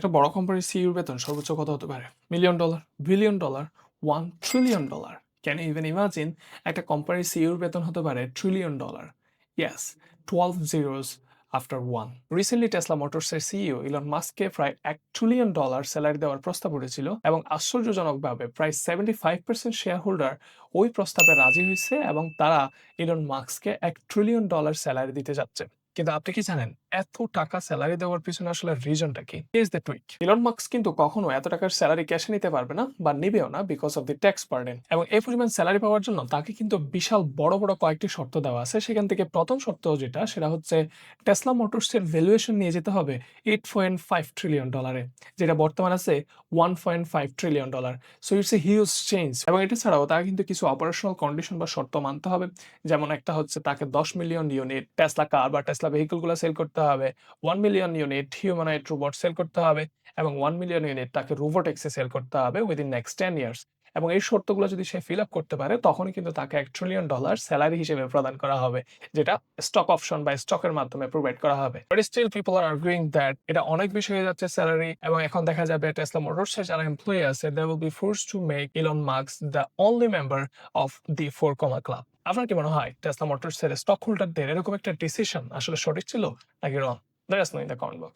একটা বড় কোম্পানির সিইওর বেতন সর্বোচ্চ কত হতে পারে? Million dollar, billion dollar, 1 trillion dollar. Can you even imagine একটা কোম্পানির সিইওর বেতন হতে পারে trillion dollar? Yes, 12 zeros after 1। Recently Tesla মোটরসের সিইও ইলন মাস্ককে প্রায় $1 ট্রিলিয়ন স্যালারি দেওয়ার প্রস্তাব উঠেছিল এবং আশ্চর্যজনকভাবে প্রায় 75% শেয়ার হোল্ডার ওই প্রস্তাবে রাজি হয়েছে এবং তারা ইলন মাস্ককে $1 ট্রিলিয়ন স্যালারি দিতে যাচ্ছে। কিন্তু আপনি কি জানেন এত টাকা স্যালারি দেওয়ার পিছনে আসলে রিজনটা কি? Here's the tweet. Elon Musk কিন্তু কখনো এত টাকার স্যালারি ক্যাশে নিতে পারবে না বা নিবেও না because of the tax burden. এবং এই পরিমাণ স্যালারি পাওয়ার জন্য তাকে কিন্তু বিশাল বড় বড় কয়েকটি শর্ত দেওয়া আছে। সেখান থেকে প্রথম শর্ত যেটা সেটা হচ্ছে টেসলা মোটরসের ভ্যালুয়েশন নিয়ে যেতে হবে $8.5 ট্রিলিয়ন, যেটা বর্তমানে আছে $1.5 trillion. So it's a huge change. এবং এটা ছাড়াও তাকে কিন্তু কিছু অপারেশনাল কন্ডিশন বা শর্ত মানতে হবে। যেমন একটা হচ্ছে তাকে 10 মিলিয়ন ইউনিট টেসলা কার বা টেসলা ভেহিকল গুলো সেল করতে হবে, 1 million unit humanoid robot sell করতে হবে এবং 1 মিলিয়ন ইউনিট তাকে রোবোটিক্সে সেল করতে হবে উইদিন নেক্সট 10 ইয়ার্স। এবং এই শর্তগুলো যদি সে ফিল আপ করতে পারে তখনই কিন্তু তাকে $1 ট্রিলিয়ন স্যালারি হিসেবে প্রদান করা হবে, যেটা স্টক অপশন বা স্টকের মাধ্যমে প্রোভাইড করা হবে। But still people are arguing that এটা অনেক বেশি হয়ে যাচ্ছে স্যালারি এবং এখন দেখা যাবে টেসলা মোটরসের যারা এমপ্লয়ি আছে they will be forced to make Elon Musk the only member of the 4 comma club. আপনার কি মনে হয় টেসলা মোটরসের স্টক হোল্ডারদের এরকম একটা ডিসিশন আসলে সঠিক ছিল নাকি wrong? Let us know in the comment box.